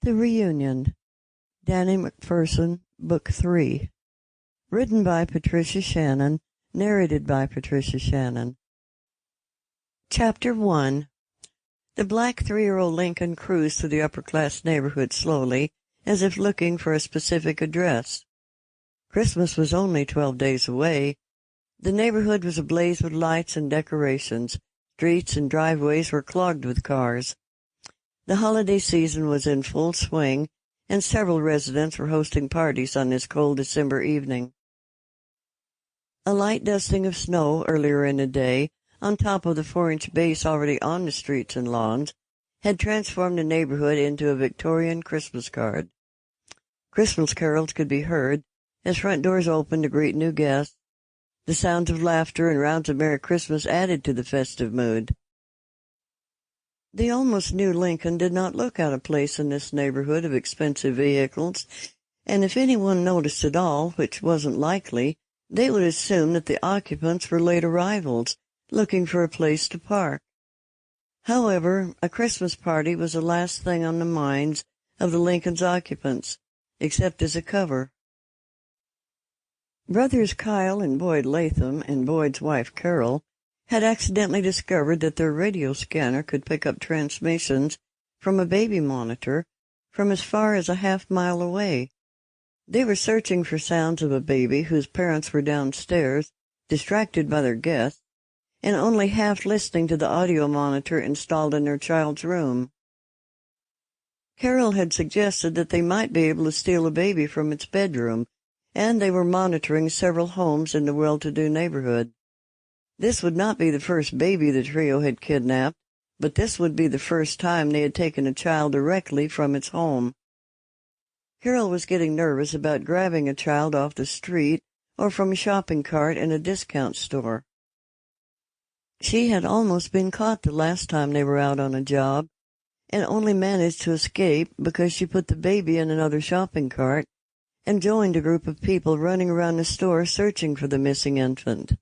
The Reunion, Danny McPherson, Book 3. Written by Patricia Shannon, narrated by Patricia Shannon. Chapter 1. The black 3-year-old Lincoln cruised through the upper-class neighborhood slowly, as if looking for a specific address. Christmas was only 12 days away. The neighborhood was ablaze with lights and decorations. Streets and driveways were clogged with cars. The holiday season was in full swing, and several residents were hosting parties on this cold December evening. A light dusting of snow earlier in the day, on top of the 4-inch base already on the streets and lawns, had transformed the neighborhood into a Victorian Christmas card. Christmas carols could be heard as front doors opened to greet new guests. The sounds of laughter and rounds of Merry Christmas added to the festive mood. The almost new Lincoln did not look out of place in this neighborhood of expensive vehicles, and if anyone noticed at all, which wasn't likely, they would assume that the occupants were late arrivals, looking for a place to park. However, a Christmas party was the last thing on the minds of the Lincoln's occupants, except as a cover. Brothers Kyle and Boyd Latham and Boyd's wife Carol had accidentally discovered that their radio scanner could pick up transmissions from a baby monitor from as far as a half-mile away. They were searching for sounds of a baby whose parents were downstairs, distracted by their guests, and only half listening to the audio monitor installed in their child's room. Carol had suggested that they might be able to steal a baby from its bedroom, and they were monitoring several homes in the well-to-do neighborhood. This would not be the first baby the trio had kidnapped, but this would be the first time they had taken a child directly from its home. Carol was getting nervous about grabbing a child off the street or from a shopping cart in a discount store. She had almost been caught the last time they were out on a job, and only managed to escape because she put the baby in another shopping cart and joined a group of people running around the store searching for the missing infant.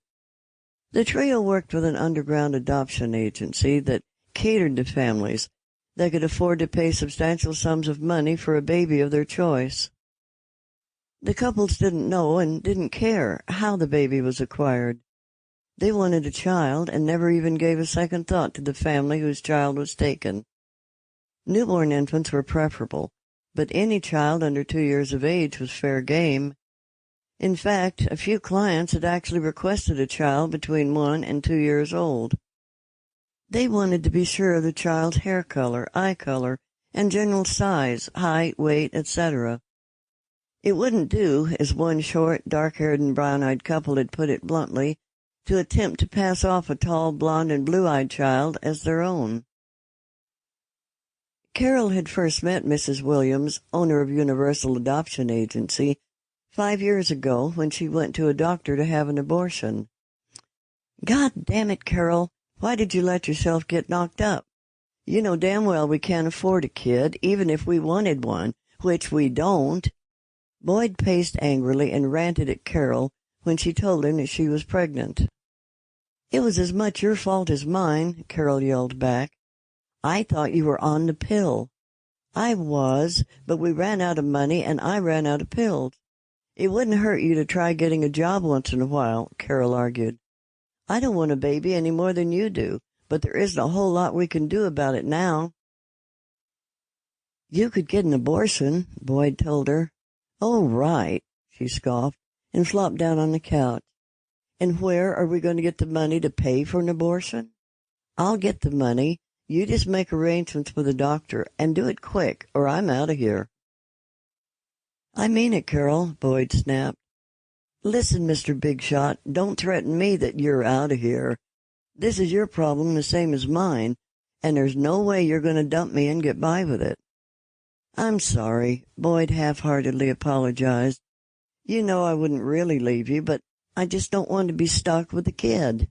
The trio worked with an underground adoption agency that catered to families that could afford to pay substantial sums of money for a baby of their choice. The couples didn't know and didn't care how the baby was acquired. They wanted a child and never even gave a second thought to the family whose child was taken. Newborn infants were preferable, but any child under 2 years of age was fair game. In fact, a few clients had actually requested a child between 1 and 2 years old. They wanted to be sure of the child's hair color, eye color, and general size, height, weight, etc. It wouldn't do, as one short, dark-haired and brown-eyed couple had put it bluntly, to attempt to pass off a tall, blonde and blue-eyed child as their own. Carol had first met Mrs. Williams, owner of Universal Adoption Agency, 5 years ago when she went to a doctor to have an abortion. "God damn it, Carol, why did you let yourself get knocked up? You know damn well we can't afford a kid, even if we wanted one, which we don't." Boyd paced angrily and ranted at Carol when she told him that she was pregnant. "It was as much your fault as mine," Carol yelled back. "I thought you were on the pill." "I was, but we ran out of money and I ran out of pills." "It wouldn't hurt you to try getting a job once in a while," Carol argued. "I don't want a baby any more than you do, but there isn't a whole lot we can do about it now." "You could get an abortion," Boyd told her. "Oh, right," she scoffed, and flopped down on the couch. "And where are we going to get the money to pay for an abortion?" "I'll get the money. You just make arrangements with the doctor, and do it quick, or I'm out of here." "I mean it, Carol," Boyd snapped. "Listen, Mr. Big Shot, don't threaten me that you're out of here. This is your problem the same as mine, and there's no way you're going to dump me and get by with it." "I'm sorry," Boyd half-heartedly apologized. "You know I wouldn't really leave you, but I just don't want to be stuck with the kid."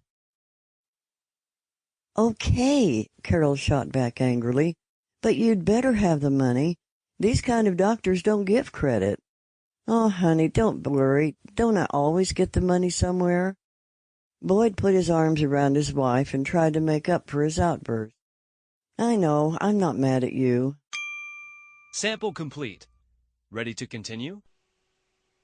"Okay," Carol shot back angrily, "but you'd better have the money. These kind of doctors don't give credit." "Oh, honey, don't worry. Don't I always get the money somewhere?" Boyd put his arms around his wife and tried to make up for his outburst. "I know. I'm not mad at you." Sample complete. Ready to continue?